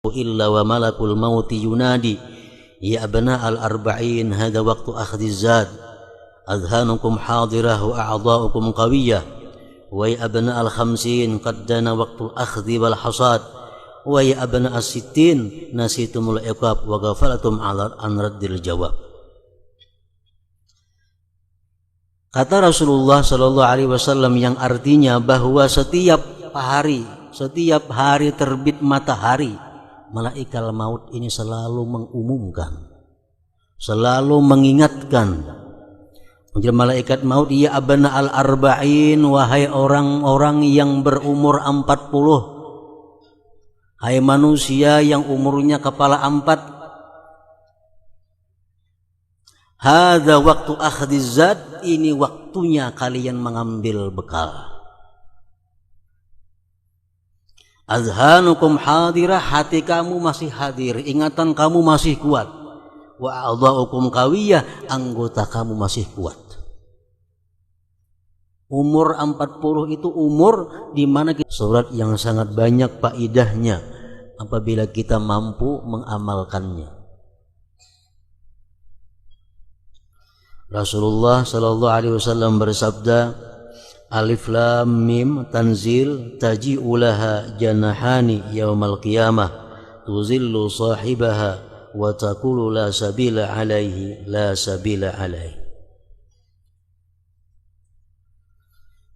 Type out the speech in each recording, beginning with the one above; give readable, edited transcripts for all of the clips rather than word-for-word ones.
إلا وملك الموت ينادي يا أبناء الأربعين هذا وقت أخذ الزاد أذهانكم حاضرة وأعضاؤكم قوية ويا أبناء الخمسين قد دان وقت الأخذ والحصاد ويا أبناء الستين نسيتم العقاب وغفلتم عن رد الجواب. Kata Rasulullah Shallallahu Alaihi Wasallam yang artinya bahwa setiap hari terbit matahari, malaikat maut ini selalu mengumumkan, selalu mengingatkan. Menjadi malaikat maut, ya abna al-arba'in, wahai orang-orang yang berumur 40, hai manusia yang umurnya kepala 4. Hadza waktu akhdhiz zad, ini waktunya kalian mengambil bekal. Azhanukum hadirah, hati kamu masih hadir, ingatan kamu masih kuat. Wa a'dha'ukum qawiyah, anggota kamu masih kuat. Umur 40 itu umur di mana surat yang sangat banyak faedahnya apabila kita mampu mengamalkannya. Rasulullah Shallallahu Alaihi Wasallam bersabda, Alif Lam Mim Tanzil taji'u laha janahani yaumal qiyamah tuzillu sahibaha wa taqulu la sabila alaihi la sabila alaihi.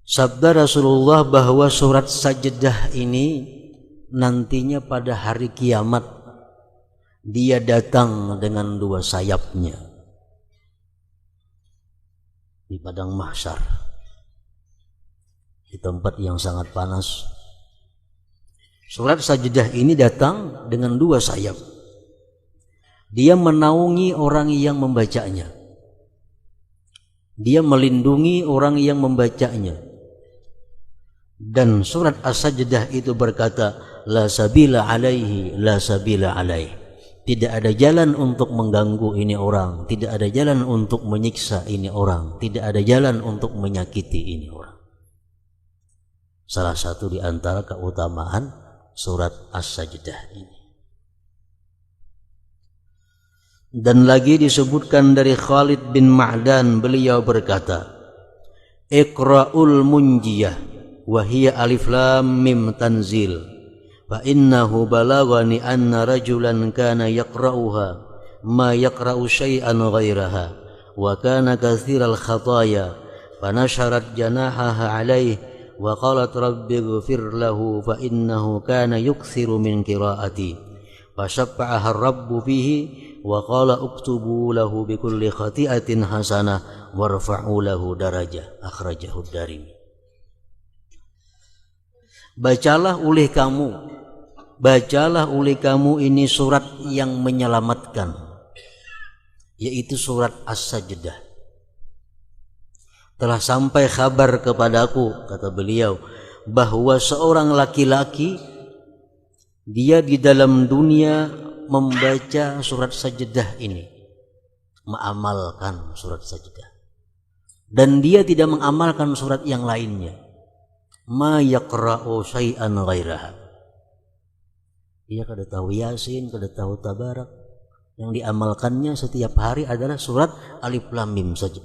Sabda Rasulullah bahwa surat Sajdah ini nantinya pada hari kiamat dia datang dengan 2 sayapnya di padang mahsyar, di tempat yang sangat panas. Surat Sajdah ini datang dengan 2 sayap. Dia menaungi orang yang membacanya, dia melindungi orang yang membacanya. Dan surat As-Sajdah itu berkata, la sabila alaihi la sabila alaihi. Tidak ada jalan untuk mengganggu ini orang, tidak ada jalan untuk menyiksa ini orang, tidak ada jalan untuk menyakiti ini orang. Salah satu di antara keutamaan surat As-Sajdah ini. Dan lagi disebutkan dari Khalid bin Ma'dan, beliau berkata, Iqra'ul munjiyah wa hiya alif lam mim tanzil. Fa innahu balagani anna rajulan kana yaqra'uha ma yaqra'u syai'an ghairaha wa kana kathiral khataya fa nasharat janahaha alayhi wa qalat rabbi ighfir lahu fa innahu kana yukthiru min qira'ati fa shaffa'aha rabbu fihi wa qala uktubu lahu bi kulli khati'atin hasanah warfa'u lahu darajah. Akhrajahu Darimi. Bacalah oleh kamu ini surat yang menyelamatkan, yaitu surat As-Sajdah. Telah sampai kabar kepadaku, kata beliau, bahwa seorang laki-laki dia di dalam dunia membaca surat Sajdah ini, mengamalkan surat Sajdah, dan dia tidak mengamalkan surat yang lainnya. Ma yaqra'u syai'an ghairaha. Dia kada tahu Yasin, kada tahu Tabarak. Yang diamalkannya setiap hari adalah surat Alif Lam Mim saja.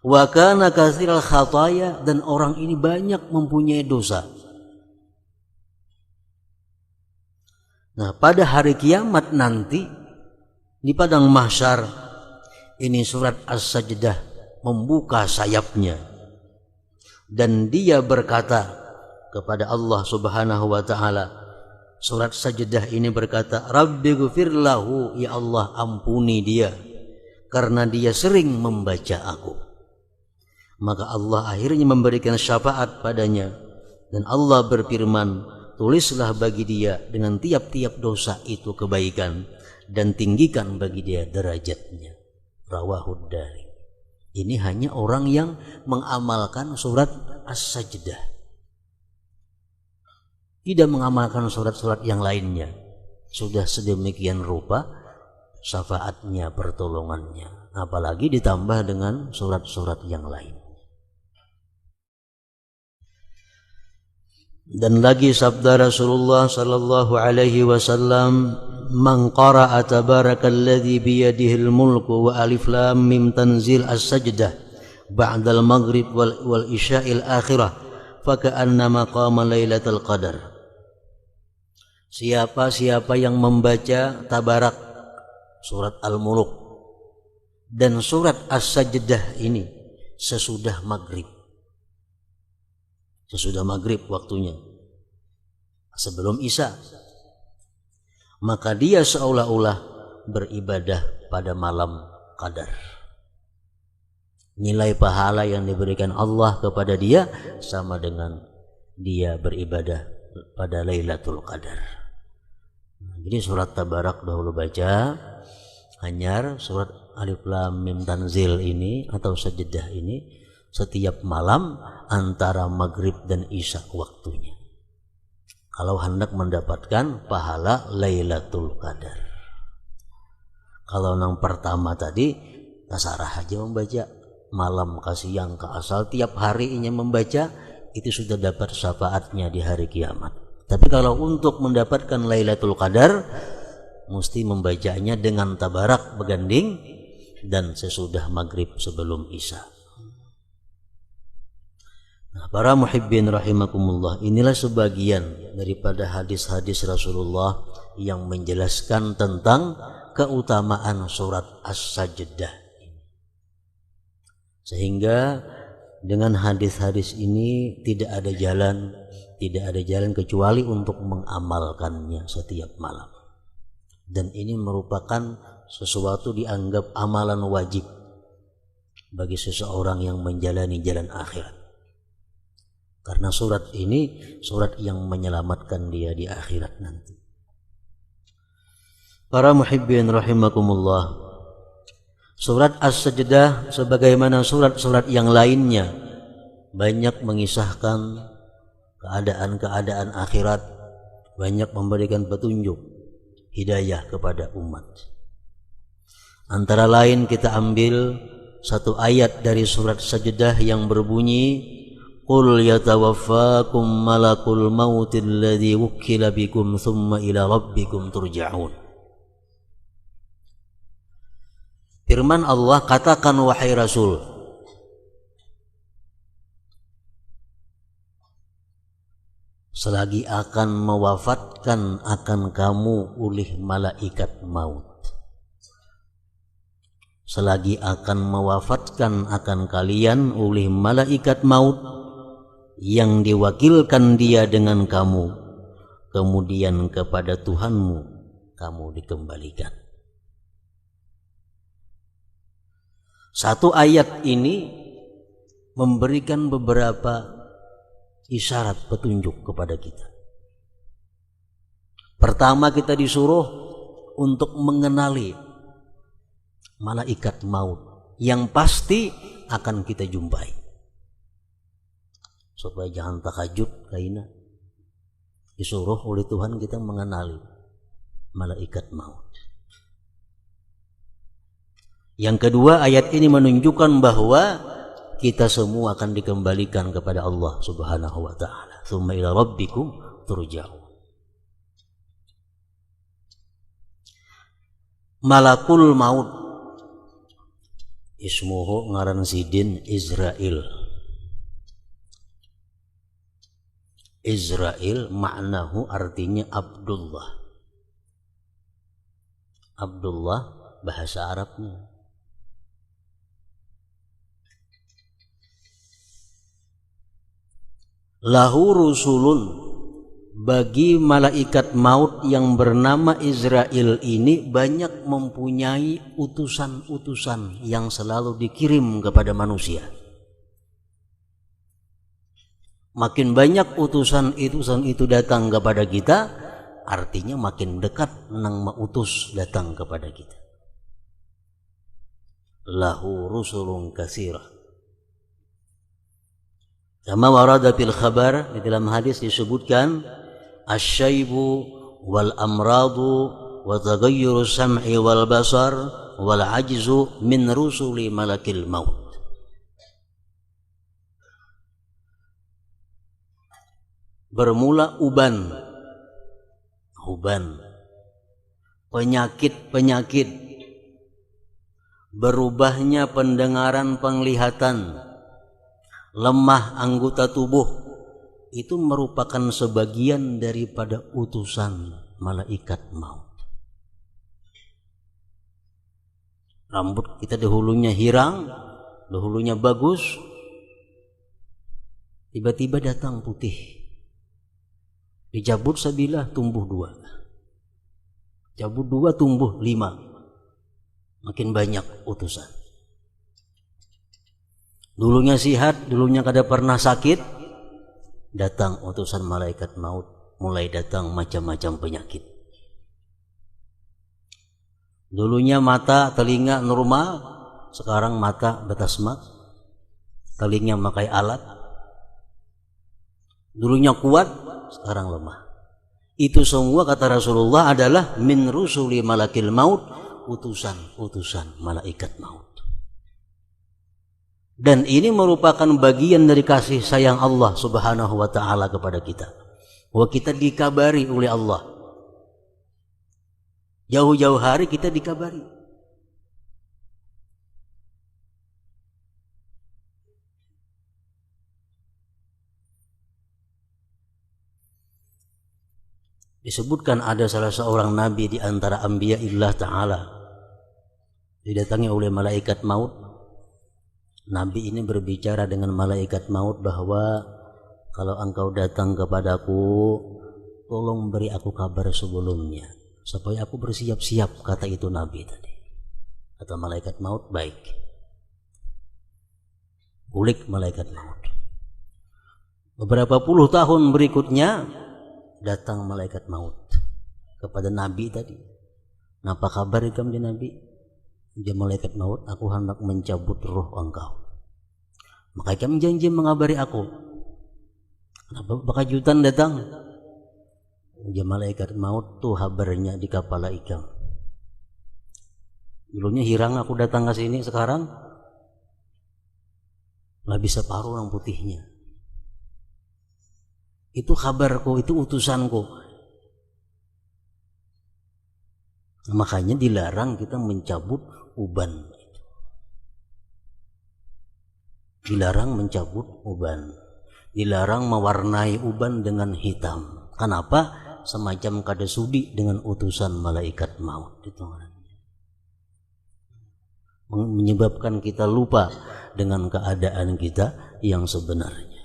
Wa kana katsiral khataya, dan orang ini banyak mempunyai dosa. Nah, pada hari kiamat nanti di padang mahsyar ini surat As-Sajdah membuka sayapnya. Dan dia berkata kepada Allah Subhanahu wa taala, surat Sajdah ini berkata, Rabbi ghfir lahu, ya Allah ampuni dia karena dia sering membaca aku. Maka Allah akhirnya memberikan syafaat padanya, dan Allah berfirman, tulislah bagi dia dengan tiap-tiap dosa itu kebaikan, dan tinggikan bagi dia derajatnya. Rawahud Dari. Ini hanya orang yang mengamalkan surat As-Sajdah, tidak mengamalkan surat-surat yang lainnya. Sudah sedemikian rupa syafaatnya, pertolongannya, apalagi ditambah dengan surat-surat yang lain. Dan lagi sabda Rasulullah sallallahu alaihi wasallam, "Man qara'a tabarakalladzi biyadihil mulku wa alif lam mim tanzil as-sajdah ba'dal maghrib wal isya'il akhirah faka'annama qama lailatul qadar." Siapa yang membaca tabarak surat Al-Mulk dan surat As-Sajdah ini sesudah maghrib waktunya, sebelum Isya, maka dia seolah-olah beribadah pada malam Qadar. Nilai pahala yang diberikan Allah kepada dia sama dengan dia beribadah pada Lailatul Qadar. Jadi surat Tabarak dahulu baca, hanyar surat Alif Lam Mim Tanzil ini atau Sajdah ini setiap malam antara maghrib dan isya waktunya, kalau hendak mendapatkan pahala Lailatul Qadar. Kalau yang pertama tadi tasarah aja membaca malam ke siang ke asal tiap harinya membaca, itu sudah dapat syafaatnya di hari kiamat. Tapi kalau untuk mendapatkan Lailatul Qadar mesti membacanya dengan tabarak beganding dan sesudah maghrib sebelum isya. Nah, para muhibbin rahimakumullah, inilah sebagian daripada hadis-hadis Rasulullah yang menjelaskan tentang keutamaan surat As-Sajdah. Sehingga dengan hadis-hadis ini tidak ada jalan kecuali untuk mengamalkannya setiap malam. Dan ini merupakan sesuatu dianggap amalan wajib bagi seseorang yang menjalani jalan akhirat. Karena surat ini surat yang menyelamatkan dia di akhirat nanti. Para muhibbin rahimakumullah, surat As-Sajdah sebagaimana surat-surat yang lainnya banyak mengisahkan keadaan-keadaan akhirat, banyak memberikan petunjuk hidayah kepada umat. Antara lain kita ambil satu ayat dari surat Sajdah yang berbunyi, "Qul yatawaffakum malakul mautil ladzi wukkila bikum thumma ila rabbikum turja'un." Firman Allah, katakan wahai Rasul, selagi akan mewafatkan akan kamu oleh malaikat maut. Selagi akan mewafatkan akan kalian oleh malaikat maut yang diwakilkan dia dengan kamu, kemudian kepada Tuhanmu kamu dikembalikan. Satu ayat ini memberikan beberapa isyarat petunjuk kepada kita. Pertama, kita disuruh untuk mengenali malaikat maut yang pasti akan kita jumpai. Supaya jangan takajub kaina, disuruh oleh Tuhan kita mengenali malaikat maut. Yang kedua, ayat ini menunjukkan bahwa kita semua akan dikembalikan kepada Allah Subhanahu wa taala. Tsumma ila rabbikum turja'un. Malakul maut ismuhu ngaran sidin Israil. Israil maknahu artinya Abdullah. Abdullah bahasa Arabnya. Lahu rusulun, bagi malaikat maut yang bernama Israil ini banyak mempunyai utusan-utusan yang selalu dikirim kepada manusia. Makin banyak utusan itu datang kepada kita, artinya makin dekat nang mautus datang kepada kita. Lahu rusulun katsirah. Kama warada fil khabar, di dalam hadis disebutkan asyaibu wal amradu wa taghayyuru sam'i wal basar wal ajzu min rusuli malakil maut. bermula uban, penyakit, berubahnya pendengaran, penglihatan, lemah anggota tubuh, itu merupakan sebagian daripada utusan malaikat maut. Rambut kita dahulunya hirang, dahulunya bagus, tiba-tiba datang putih. Dicabut sebilah tumbuh 2. Cabut 2 tumbuh 5. Makin banyak utusan. Dulunya sihat, dulunya kada pernah sakit, datang utusan malaikat maut, mulai datang macam-macam penyakit. Dulunya mata, telinga normal, sekarang mata batasmat, telinga memakai alat. Dulunya kuat, sekarang lemah. Itu semua kata Rasulullah adalah min rusuli malakil maut, utusan malaikat maut. Dan ini merupakan bagian dari kasih sayang Allah Subhanahu wa ta'ala kepada kita, bahwa kita dikabari oleh Allah. Jauh-jauh hari kita dikabari. Disebutkan ada salah seorang nabi di antara anbiya illah ta'ala, didatangi oleh malaikat maut. Nabi ini berbicara dengan malaikat maut bahwa kalau engkau datang kepadaku, tolong beri aku kabar sebelumnya supaya aku bersiap-siap, kata itu Nabi tadi. Kata malaikat maut, baik. Ulik malaikat maut. Beberapa puluh tahun berikutnya datang malaikat maut kepada Nabi tadi. Apa kabar ikam di Nabi? Dia malaikat maut, aku hendak mencabut roh engkau. Maka ikam janji mengabari aku. Kenapa bakajutan datang? Dia malaikat maut tuh kabarnya di kepala ikam. Dulunya hirang aku datang ke sini, sekarang nggak bisa paruh orang putihnya. Itu kabarku, itu utusanku. Makanya dilarang kita mencabut uban. Dilarang mencabut uban. Dilarang mewarnai uban dengan hitam. Kenapa? Semacam kada sudi dengan utusan malaikat maut. Itu menyebabkan kita lupa dengan keadaan kita yang sebenarnya.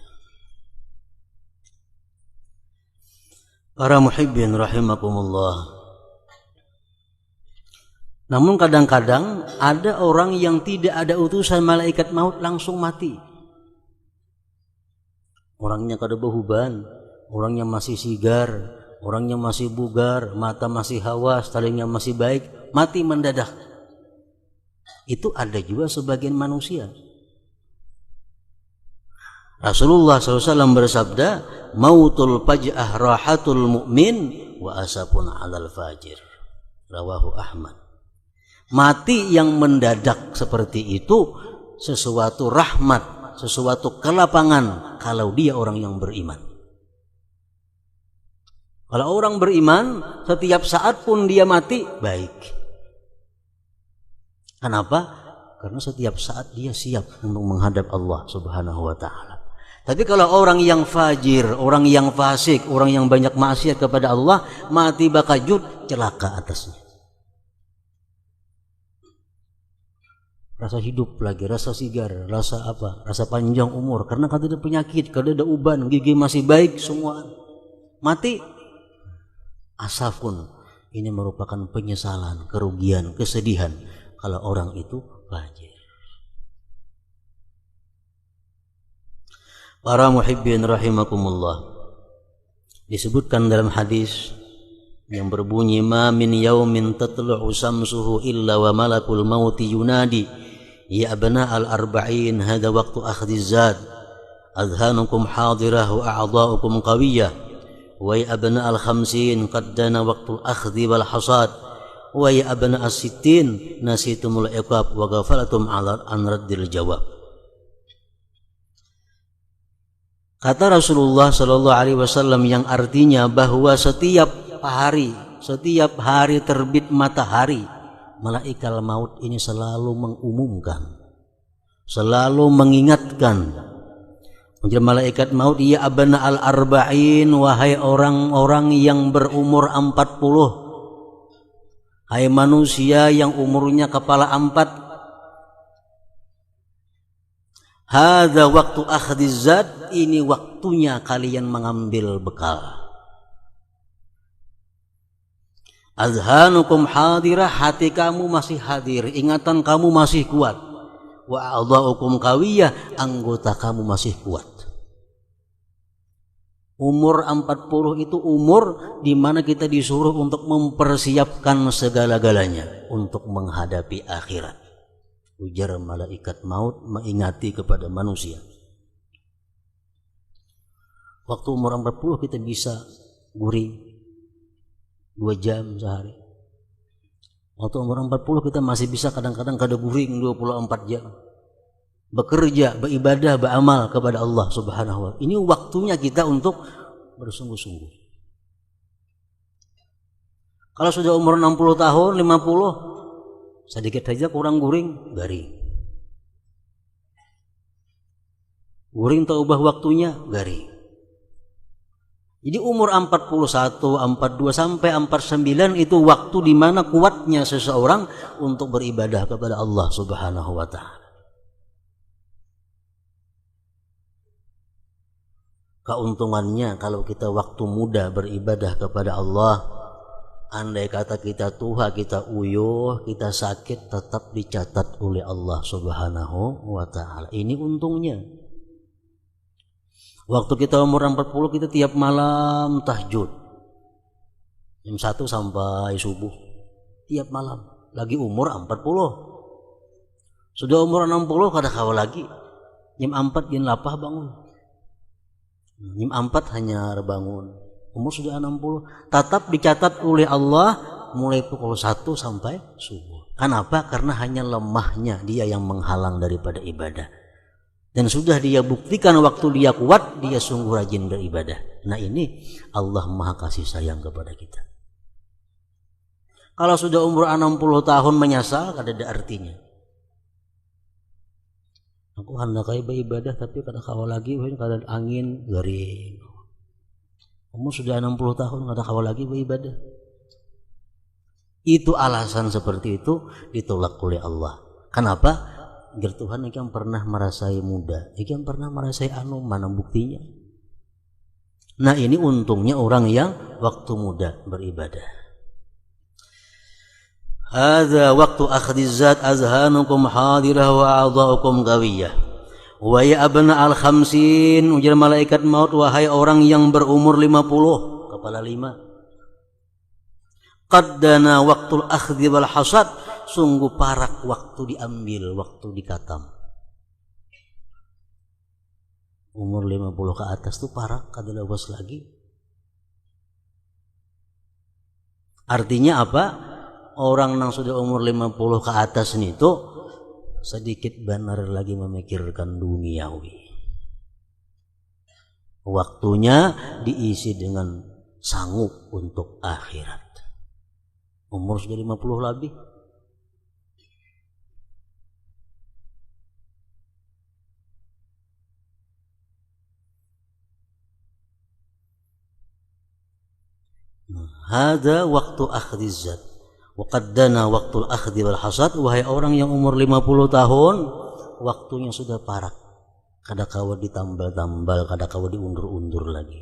Para muhibbin rahimakumullah. Namun kadang-kadang ada orang yang tidak ada utusan malaikat maut langsung mati. Orangnya kada behuban, orangnya masih sigar, orangnya masih bugar, mata masih hawas, telinga masih baik, mati mendadak. Itu ada juga sebagian manusia. Rasulullah SAW bersabda, mautul faj'ah rahatul mu'min wa asapun 'alal fajir. Rawahu Ahmad. Mati yang mendadak seperti itu sesuatu rahmat, sesuatu kelapangan kalau dia orang yang beriman. Kalau orang beriman, setiap saat pun dia mati, baik. Kenapa? Karena setiap saat dia siap untuk menghadap Allah Subhanahu wa ta'ala. Tapi kalau orang yang fajir, orang yang fasik, orang yang banyak maksiat kepada Allah, mati bakajut, celaka atasnya. Rasa hidup lagi, rasa sigar, rasa apa? Rasa panjang umur. Karena kada ada penyakit, kada ada uban, gigi masih baik, semua mati. Asafun, ini merupakan penyesalan, kerugian, kesedihan kalau orang itu fajir. Para muhibbin rahimakumullah. Disebutkan dalam hadis yang berbunyi, ma min yaumin tatlu'u samsuhu illa wa malakul mauti yunadi ya abna al-arba'in hada waqtu akhdhiz zad adhanukum hadirah wa a'dha'ukum qawiyah wa ya abna al-khamsin qad dana waqtu akhdhi wal hasad wa ya abna as-sittin nasitumul iqab wa ghafalatum 'ala an raddil jawab. Kata Rasulullah Shallallahu Alaihi Wasallam yang artinya bahwa setiap hari terbit matahari, malaikat maut ini selalu mengumumkan, selalu mengingatkan. Menjadi malaikat maut, ya abna al-arba'in, wahai orang-orang yang berumur 40, hai manusia yang umurnya kepala 4. Hadza waktu akhdhiz zad, ini waktunya kalian mengambil bekal. Azhanukum hadirah, hati kamu masih hadir, ingatan kamu masih kuat. Wa a'dha'ukum qawiyah, anggota kamu masih kuat. Umur 40 itu umur di mana kita disuruh untuk mempersiapkan segala-galanya untuk menghadapi akhirat. Ujar malaikat maut mengingati kepada manusia. Waktu umur 40 kita bisa guring 2 jam sehari. Waktu umur 40 kita masih bisa kadang-kadang kada guring 24 jam. Bekerja, beribadah, beramal kepada Allah Subhanahu wa ta'ala. Ini waktunya kita untuk bersungguh-sungguh. Kalau sudah umur 60 tahun, 50, sedikit saja kurang guring, garing. Guring tak ubah waktunya, garing. Jadi umur 41, 42 sampai 49 itu waktu di mana kuatnya seseorang untuk beribadah kepada Allah Subhanahu wa ta'ala. Keuntungannya kalau kita waktu muda beribadah kepada Allah, andai kata kita tua, kita uyuh, kita sakit, tetap dicatat oleh Allah Subhanahu wa ta'ala. Ini untungnya. Waktu kita umur 40, kita tiap malam tahajud jam 1 sampai subuh, tiap malam. Lagi umur 40. Sudah umur 60 kada kawal lagi, jam 4 jam 8 bangun, jam 4 hanya bangun. Umur sudah 60, tetap dicatat oleh Allah mulai pukul 1 sampai subuh. Kenapa? Karena hanya lemahnya dia yang menghalang daripada ibadah. Dan sudah dia buktikan waktu dia kuat, dia sungguh rajin beribadah. Nah ini Allah Maha kasih sayang kepada kita. Kalau sudah umur 60 tahun menyesal, kada ada artinya. Aku hendak beribadah tapi kada kawal lagi, kada angin, garing. Kamu sudah 60 tahun kada kawal lagi beribadah. Itu alasan seperti itu ditolak oleh Allah. Kenapa? Agar Tuhan ikan pernah merasai muda, ikan pernah merasai mana buktinya. Nah ini untungnya orang yang waktu muda beribadah. Hadza waktu akhdhiz zat, azhanukum hadirah wa a'dha'ukum qawiyah. Wa ya abna al-khamsin, ujar malaikat maut, wahai orang yang berumur 50, kepala 5. Qaddana waqtul akhdhi wal hasad, sungguh parak waktu diambil, waktu dikatam. Umur 50 ke atas tuh parak, kada lewas lagi. Artinya apa? Orang yang sudah umur 50 ke atas ini tuh sedikit benar lagi memikirkan duniawi. Waktunya diisi dengan sanggup untuk akhirat. Umur sudah 50 lebih. Hada waktu akhdhiz zat wa qaddana waktu akhdhi wal hasad, wahai orang yang umur 50 tahun, waktunya sudah parak, kada kawa ditambal-tambal, kada kawa diundur-undur lagi.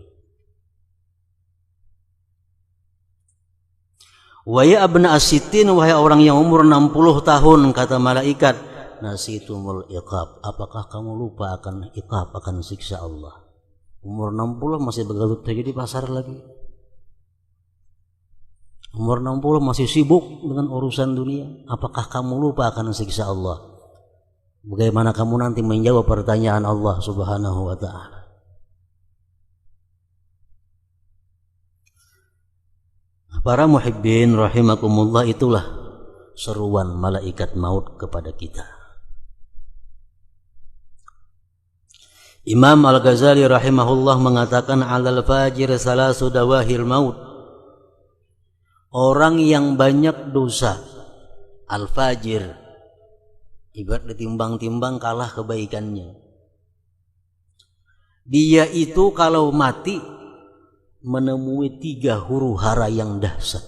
Wa ya abna as-sittin, wahai orang yang umur 60 tahun, kata malaikat, nasitumul iqab, apakah kamu lupa akan iqab, akan siksa Allah? Umur 60 masih begalut saja di pasar lagi. Umur 60 masih sibuk dengan urusan dunia. Apakah kamu lupa akan siksa Allah? Bagaimana kamu nanti menjawab pertanyaan Allah Subhanahu wa ta'ala? Para muhibbin rahimakumullah, itulah seruan malaikat maut kepada kita. Imam Al-Ghazali rahimahullah mengatakan alal fajir salasu dawahil maut. Orang yang banyak dosa, al-fajir, ibarat ditimbang-timbang kalah kebaikannya. Dia itu kalau mati menemui 3 huru hara yang dahsyat.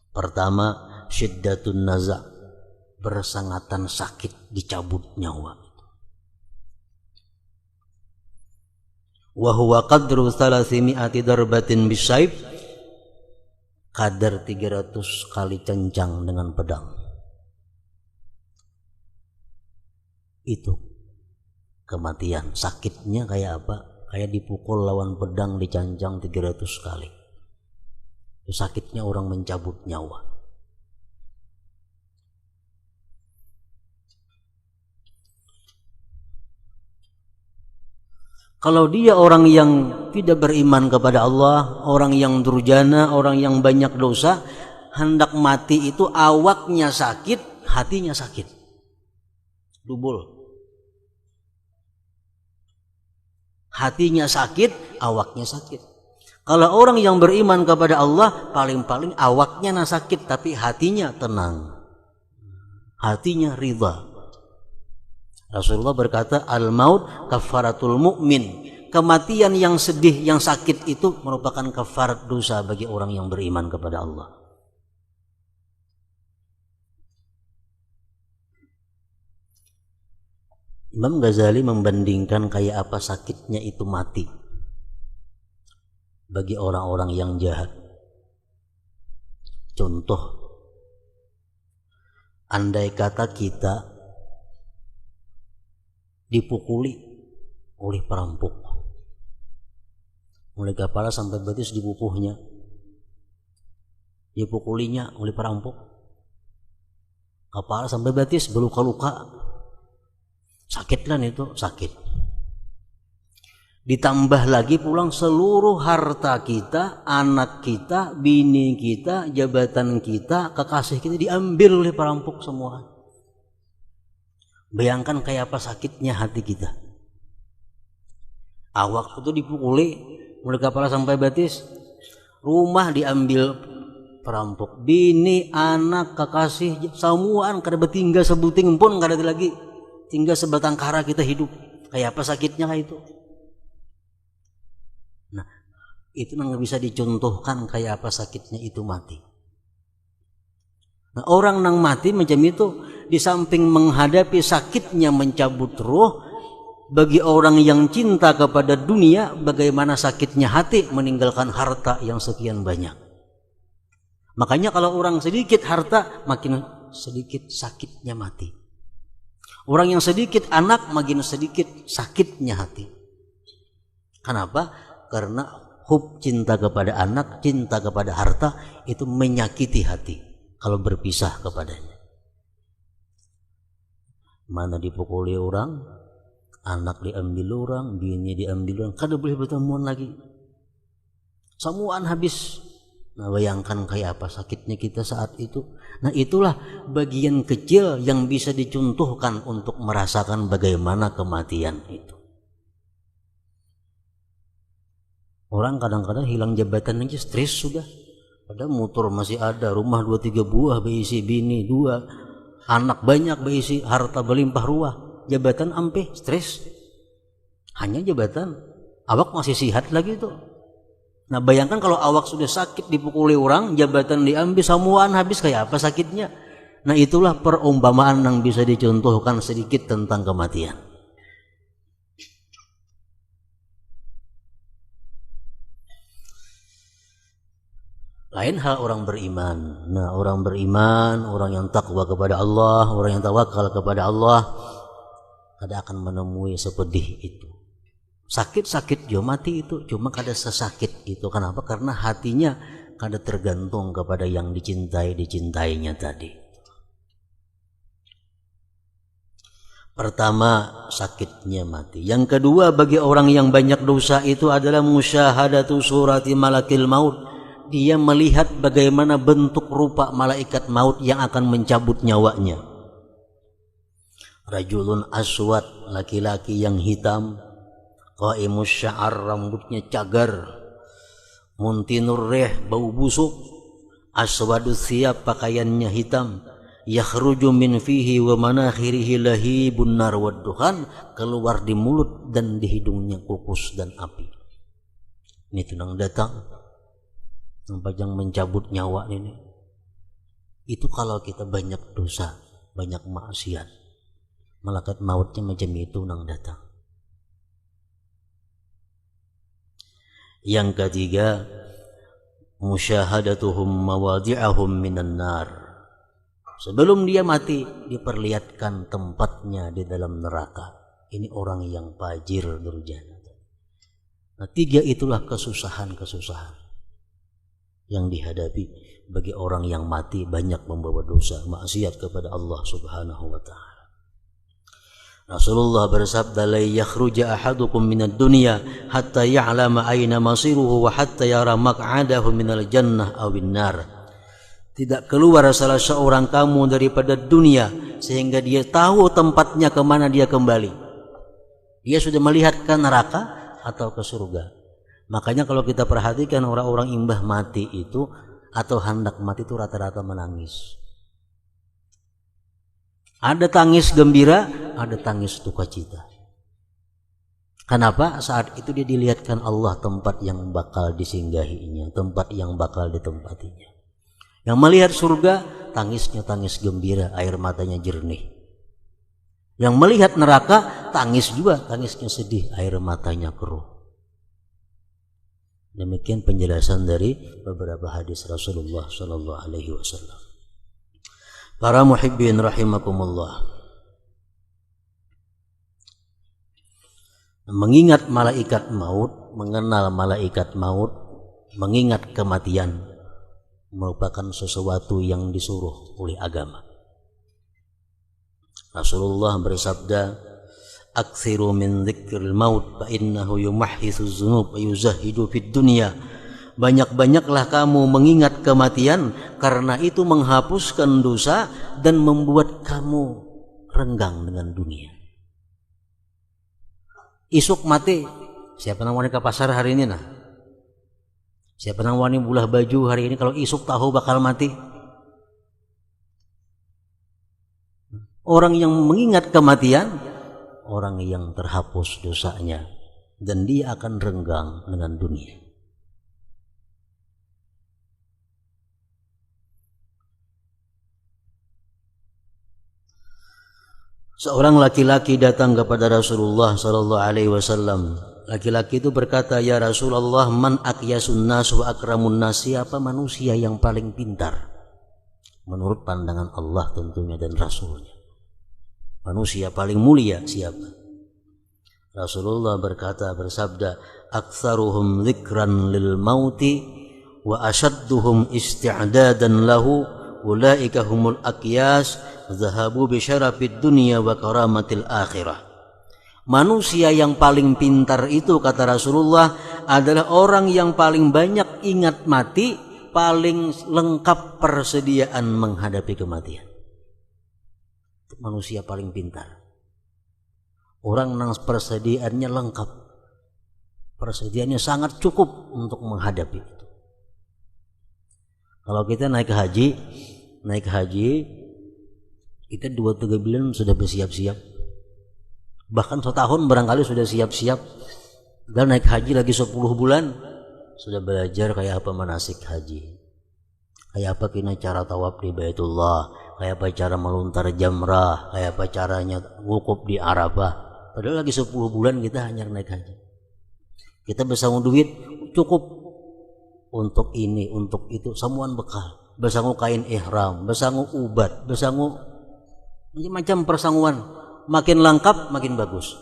Pertama, syiddatun naza', bersangatan sakit, dicabut nyawa. Wa huwa qadru 300 darbatin bisaib, kadar 300 kali cencang dengan pedang. Itu kematian. Sakitnya kayak apa? Kayak dipukul lawan pedang, dicancang 300 kali. Itu sakitnya orang mencabut nyawa. Kalau dia orang yang tidak beriman kepada Allah, orang yang durjana, orang yang banyak dosa, hendak mati itu awaknya sakit, hatinya sakit. Dubul. Hatinya sakit, awaknya sakit. Kalau orang yang beriman kepada Allah, paling-paling awaknya sakit, tapi hatinya tenang. Hatinya ridha. Rasulullah berkata, al-maut kafaratul mu'min. Kematian yang sedih, yang sakit itu merupakan kafarat dosa bagi orang yang beriman kepada Allah. Imam Ghazali membandingkan kayak apa sakitnya itu mati bagi orang-orang yang jahat. Contoh, andai kata kita dipukuli oleh perampok, mulai kepala sampai betis dipupuhnya, dipukulinya oleh perampok, kepala sampai betis berluka-luka, sakit kan itu, sakit. Ditambah lagi pulang seluruh harta kita, anak kita, bini kita, jabatan kita, kekasih kita diambil oleh perampok semua. Bayangkan kayak apa sakitnya hati kita. Awak itu dipukuli mulai kepala sampai betis, rumah diambil perampok, bini, anak, kekasih, semuaan kada bertinggal sebuting pun kada ada lagi, tinggal sebatang kara kita hidup. Kayak apa sakitnya kayak itu. Nah, itu nggak bisa dicontohkan kayak apa sakitnya itu mati. Nah, orang nang mati macam itu, di samping menghadapi sakitnya mencabut roh, bagi orang yang cinta kepada dunia, bagaimana sakitnya hati meninggalkan harta yang sekian banyak. Makanya kalau orang sedikit harta, makin sedikit sakitnya mati. Orang yang sedikit anak, makin sedikit sakitnya hati. Kenapa? Karena hub, cinta kepada anak, cinta kepada harta, itu menyakiti hati kalau berpisah kepadanya. Mana dipukuli orang, anak diambil orang, bini diambil orang, kada boleh bertemuan lagi, semuaan habis. Nah, bayangkan kayak apa sakitnya kita saat itu. Nah, itulah bagian kecil yang bisa dicontohkan untuk merasakan bagaimana kematian itu. Orang kadang-kadang hilang jabatan aja stres sudah. Padahal motor masih ada, rumah 2-3 buah berisi bini 2, anak banyak berisi, harta berlimpah ruah, jabatan ampe stres. Hanya jabatan, awak masih sihat lagi tuh. Nah, bayangkan kalau awak sudah sakit dipukuli orang, jabatan diambil, semuaan habis, kayak apa sakitnya. Nah, itulah perumpamaan yang bisa dicontohkan sedikit tentang kematian. Lain hal orang beriman. Nah, orang beriman, orang yang takwa kepada Allah, orang yang tawakal kepada Allah, kada akan menemui sepedih itu. Sakit-sakit jo mati itu, cuma kada sesakit itu. Kenapa? Karena hatinya kada tergantung kepada yang dicintainya tadi. Pertama, sakitnya mati. Yang kedua, bagi orang yang banyak dosa itu adalah musyahadatu surati malakil maut. Dia melihat bagaimana bentuk rupa malaikat maut yang akan mencabut nyawanya. Rajulun aswad, laki-laki yang hitam, qaimus sya'ar, rambutnya cagar, muntinur rih, bau busuk, aswadus thiyab, pakaiannya hitam, yakhruju min fihi wa manakhirihi lahibun nar wad dukhan, keluar di mulut dan di hidungnya kukus dan api. Ini tenang datang yang mencabut nyawa ini. Itu kalau kita banyak dosa, banyak maksiat, malaikat mautnya macam itu nang datang. Yang ketiga, musyahadatuhum mawadi'ahum minan nar. Sebelum dia mati, diperlihatkan tempatnya di dalam neraka. Ini orang yang fajir durjana. Nah, 3 itulah kesusahan-kesusahan yang dihadapi bagi orang yang mati banyak membawa dosa, maksiat kepada Allah Subhanahu wa ta'ala. Rasulullah bersabda, la yakhruja ahadukum minad dunya hatta ya'lama aina masiruhu wa hatta yara maq'adahu minal jannah awin nar. Tidak keluar salah seorang kamu daripada dunia sehingga dia tahu tempatnya kemana dia kembali. Dia sudah melihat ke neraka atau ke surga. Makanya kalau kita perhatikan orang-orang imbah mati itu atau hendak mati itu rata-rata menangis. Ada tangis gembira, ada tangis duka cita. Kenapa? Saat itu dia dilihatkan Allah tempat yang bakal disinggahinya, tempat yang bakal ditempatinya. Yang melihat surga, tangisnya tangis gembira, air matanya jernih. Yang melihat neraka, tangis juga, tangisnya sedih, air matanya keruh. Demikian penjelasan dari beberapa hadis Rasulullah sallallahu alaihi wasallam. Para muhibbin rahimakumullah. Mengingat malaikat maut, mengenal malaikat maut, mengingat kematian merupakan sesuatu yang disuruh oleh agama. Rasulullah bersabda, "Aktsiru min dzikril maut fa innahu yumahhitsu dzunub wa yuzahhidu fid dunya." Banyak-banyaklah kamu mengingat kematian karena itu menghapuskan dosa dan membuat kamu renggang dengan dunia. Isuk mati, siapa yang wani ke pasar hari ini nah? Siapa yang wani bulah baju hari ini kalau isuk tahu bakal mati? Orang yang mengingat kematian, orang yang terhapus dosanya dan dia akan renggang dengan dunia. Seorang laki-laki datang kepada Rasulullah sallallahu alaihi wasallam. Laki-laki itu berkata, "Ya Rasulullah, man aqyasun nas wa akramun nas?" Siapa manusia yang paling pintar? Menurut pandangan Allah tentunya dan Rasulnya. Manusia paling mulia siapa? Rasulullah bersabda, "Aktsaruhum dzikran lil mauti wa asyadduhum isti'dadan lahu, ulaika humul aqyas, zahabu bi syarafid dunya wa karamatil akhirah." Manusia yang paling pintar itu kata Rasulullah adalah orang yang paling banyak ingat mati, paling lengkap persediaan menghadapi kematian. Manusia paling pintar. Orang yang persediaannya lengkap. Persediaannya sangat cukup untuk menghadapi itu. Kalau kita naik haji, kita 2-3 bulan sudah bersiap-siap. Bahkan setahun barangkali sudah siap-siap. Dan naik haji lagi 10 bulan sudah belajar kayak apa manasik haji. Kayak apa kena cara tawaf di Baitullah, kayak apa cara melontar jamrah, kayak apa caranya wukuf di Arafah. Padahal lagi 10 bulan kita hanya naik haji. Kita bersanggup duit cukup untuk ini, untuk itu, semuaan bekal. Bersanggup kain ihram, bersanggup ubat, bersanggup macam-macam persangguan. Makin lengkap, makin bagus.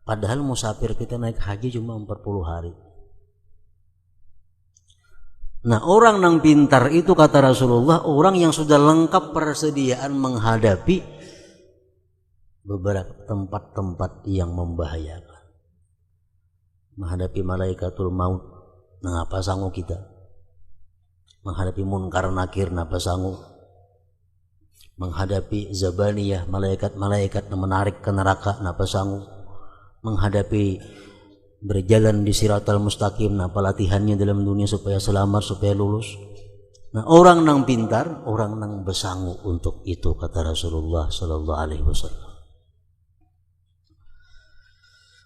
Padahal musafir kita naik haji cuma 40 hari. Nah, orang yang pintar itu kata Rasulullah, orang yang sudah lengkap persediaan menghadapi beberapa tempat-tempat yang membahayakan. Menghadapi malaikatul maut, nah apa sanggup kita? Menghadapi munkar nakir, apa sanggup? menghadapi zabaniyah, malaikat-malaikat yang menarik ke neraka napa sanggup, menghadapi berjalan di siratal mustaqim napa latihannya dalam dunia supaya selamat, supaya lulus. Nah, orang nang pintar, orang nang besangu untuk itu, kata Rasulullah sallallahu alaihi wasallam.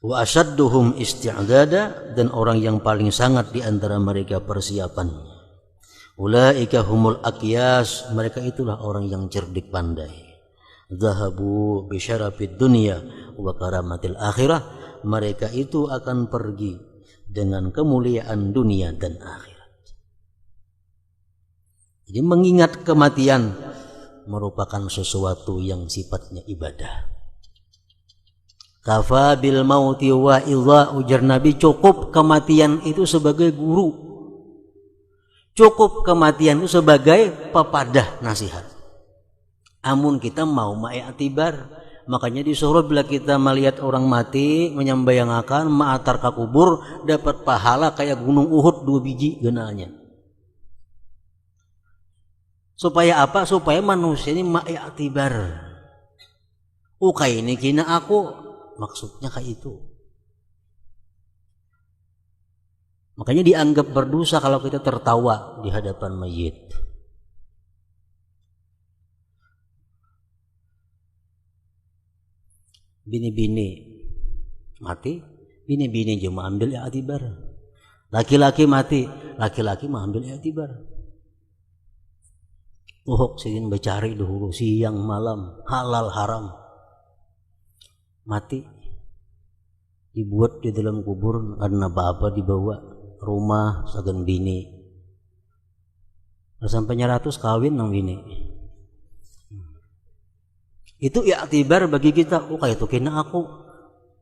Wa asyadduhum isti'dada, dan orang yang paling sangat di antara mereka persiapan. Ulaika humul aqyas, mereka itulah orang yang cerdik pandai. Zahabu bi syarafid dunya wa karamatil akhirah, mereka itu akan pergi dengan kemuliaan dunia dan akhirat. Jadi mengingat kematian merupakan sesuatu yang sifatnya ibadah. Kafa bil mauti wa idza, ujar Nabi, cukup kematian itu sebagai guru. Cukup kematian itu sebagai pepadah nasihat. Amun kita mau ma'iktibar, makanya disuruh bila kita melihat orang mati menyambayangakan ma'atar ka kubur, dapat pahala kayak gunung Uhud 2 biji genalnya. Supaya apa? Supaya manusia ini ma'iktibar. Kayak ini kina aku, maksudnya kayak itu. Makanya dianggap berdosa kalau kita tertawa di hadapan mayit. Bini-bini mati, bini-bini cuma ambil i'tibar. Laki-laki mati, laki-laki mah ambil i'tibar. Uhuk sidin becari dahulu siang malam, halal haram. Mati dibuat di dalam kubur, karena apa dibawa rumah sagan bini. Sampai 100 kawin nang bini. Itu i'tibar bagi kita. Kayak itu kena aku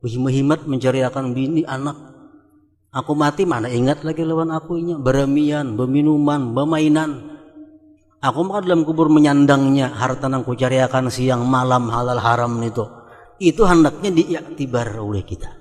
himat mencari akan bini anak. Aku mati mana ingat lagi lawan aku nya, beremian, beminuman, bermainan. Aku mah dalam kubur menyandangnya harta nang kucariakan siang malam halal haram itu hendaknya diiktibar oleh kita.